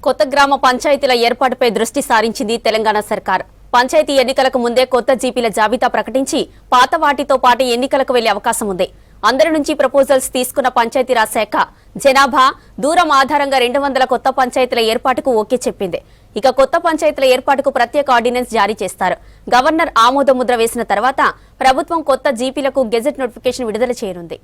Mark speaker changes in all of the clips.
Speaker 1: కొత్త గ్రామ పంచాయతీల ఏర్పాటుపై దృష్టి సారించింది తెలంగాణ సర్కార్. పంచాయతీ ఎన్నికలకు ముందే కొత్త జీపీల జాబితా ప్రకటించి పాత వాటితో పాటు ఎన్నికలకు వెళ్లే అవకాశం ఉంది. అందరి నుంచి ప్రపోజల్స్ తీసుకున్న పంచాయతీరాజ్ శాఖ జనాభా దూరం ఆధారంగా 200 కొత్త పంచాయతీల ఏర్పాటుకు ఓకే చెప్పింది. ఇక కొత్త పంచాయతీల ఏర్పాటుకు ప్రత్యేక ఆర్డినెన్స్ జారీ చేస్తారు. గవర్నర్ ఆమోద ముద్ర వేసిన తర్వాత ప్రభుత్వం కొత్త జీపీలకు గెజెట్ నోటిఫికేషన్ విడుదల చేయనుంది.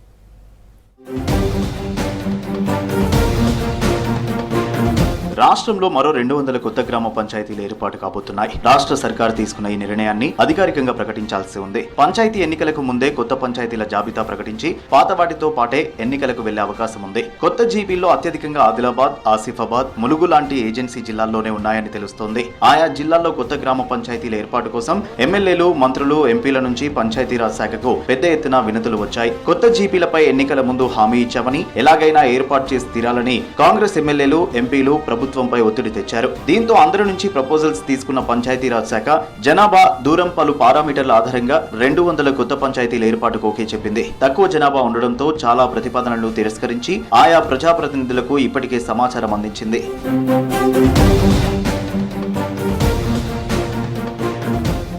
Speaker 2: రాష్ట్రంలో మరో 200 కొత్త గ్రామ పంచాయతీలు ఏర్పాటు కాబోతున్నాయి. రాష్ట్ర సర్కార్ తీసుకున్న ఈ నిర్ణయాన్ని అధికారికంగా ప్రకటించాల్సి ఉంది. పంచాయతీ ఎన్నికలకు ముందే కొత్త పంచాయతీల జాబితా ప్రకటించి పాత వాటితో పాటే ఎన్నికలకు వెళ్లే అవకాశం ఉంది. కొత్త జీపీల్లో అత్యధికంగా ఆదిలాబాద్, ఆసిఫాబాద్, ములుగు లాంటి ఏజెన్సీ జిల్లాల్లోనే ఉన్నాయని తెలుస్తోంది. ఆయా జిల్లాల్లో కొత్త గ్రామ పంచాయతీల ఏర్పాటు కోసం ఎమ్మెల్యేలు, మంత్రులు, ఎంపీల నుంచి పంచాయతీరాజ్ శాఖకు పెద్ద ఎత్తున వినతులు వచ్చాయి. కొత్త జీపీలపై ఎన్నికల ముందు హామీ ఇచ్చామని, ఎలాగైనా ఏర్పాటు చేసి తీరాలని కాంగ్రెస్ ఎమ్మెల్యేలు, ఎంపీలు ప్రభుత్వంపై ఒత్తిడి తెచ్చారు. దీంతో అందరి నుంచి ప్రపోజల్స్ తీసుకున్న పంచాయతీరాజ్ శాఖ జనాభా, దూరం, పలు పారామీటర్ల ఆధారంగా 200 కొత్త పంచాయతీల ఏర్పాటుకు ఓకే చెప్పింది. తక్కువ జనాభా ఉండడంతో చాలా ప్రతిపాదనలు తిరస్కరించి ఆయా ప్రజాప్రతినిధులకు ఇప్పటికే సమాచారం అందించింది.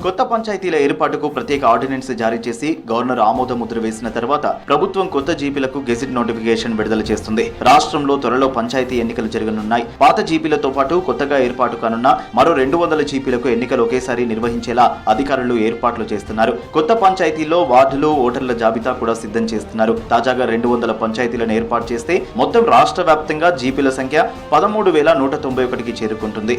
Speaker 2: కొత్త పంచాయతీల ఏర్పాటుకు ప్రత్యేక ఆర్డినెన్స్ జారీ చేసి గవర్నర్ ఆమోద ముద్ర వేసిన తర్వాత ప్రభుత్వం కొత్త జీపీలకు గెజిట్ నోటిఫికేషన్ విడుదల చేస్తుంది. రాష్ట్రంలో త్వరలో పంచాయతీ ఎన్నికలు జరగనున్నాయి. పాత జీపీలతో పాటు కొత్తగా ఏర్పాటు కానున్న మరో 200 జీపీలకు ఎన్నికలు ఒకేసారి నిర్వహించేలా అధికారులు ఏర్పాట్లు చేస్తున్నారు. కొత్త పంచాయతీల్లో వార్డులు, ఓటర్ల జాబితా కూడా సిద్ధం చేస్తున్నారు. తాజాగా 200 పంచాయతీలను ఏర్పాటు చేస్తే మొత్తం రాష్ట్ర వ్యాప్తంగా జీపీల సంఖ్య 13,191కి చేరుకుంటుంది.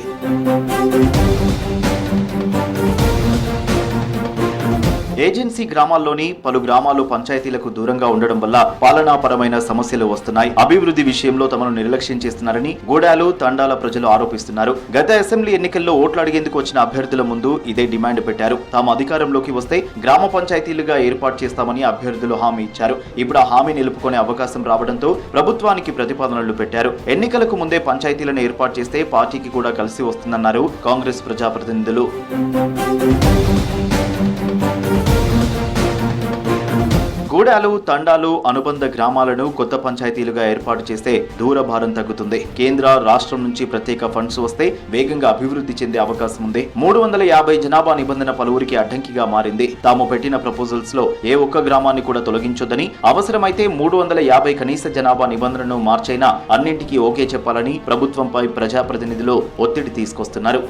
Speaker 2: ఏజెన్సీ గ్రామాల్లోని పలు గ్రామాలు పంచాయతీలకు దూరంగా ఉండడం వల్ల పాలనాపరమైన సమస్యలు వస్తున్నాయి. అభివృద్ధి విషయంలో తమను నిర్లక్ష్యం చేస్తున్నారని గూడాలు, తండాల ప్రజలు ఆరోపిస్తున్నారు. గత అసెంబ్లీ ఎన్నికల్లో ఓట్లు అడిగేందుకు వచ్చిన అభ్యర్థుల ముందు ఇదే డిమాండ్ పెట్టారు. తాము అధికారంలోకి వస్తే గ్రామ పంచాయతీలుగా ఏర్పాటు చేస్తామని అభ్యర్థులు హామీ ఇచ్చారు. ఇప్పుడు ఆ హామీ నిలుపుకునే అవకాశం రావడంతో ప్రభుత్వానికి ప్రతిపాదనలు పెట్టారు. ఎన్నికలకు ముందే పంచాయతీలను ఏర్పాటు చేస్తే పార్టీకి కూడా కలిసి వస్తుందన్నారు కాంగ్రెస్ ప్రజాప్రతినిధులు. గూడాలు, తండాలు, అనుబంధ గ్రామాలను కొత్త పంచాయతీలుగా ఏర్పాటు చేస్తే దూర భారం తగ్గుతుంది. కేంద్ర, రాష్ట్రం నుంచి ప్రత్యేక ఫండ్స్ వస్తే వేగంగా అభివృద్ధి చెందే అవకాశం ఉంది. 350 జనాభా నిబంధన పలువురికి అడ్డంకిగా మారింది. తాము పెట్టిన ప్రపోజల్స్ లో ఏ ఒక్క గ్రామాన్ని కూడా తొలగించొద్దని, అవసరమైతే 350 కనీస జనాభా నిబంధనను మార్చైనా అన్నింటికీ ఓకే చెప్పాలని ప్రభుత్వంపై ప్రజాప్రతినిధులు ఒత్తిడి తీసుకొస్తున్నారు.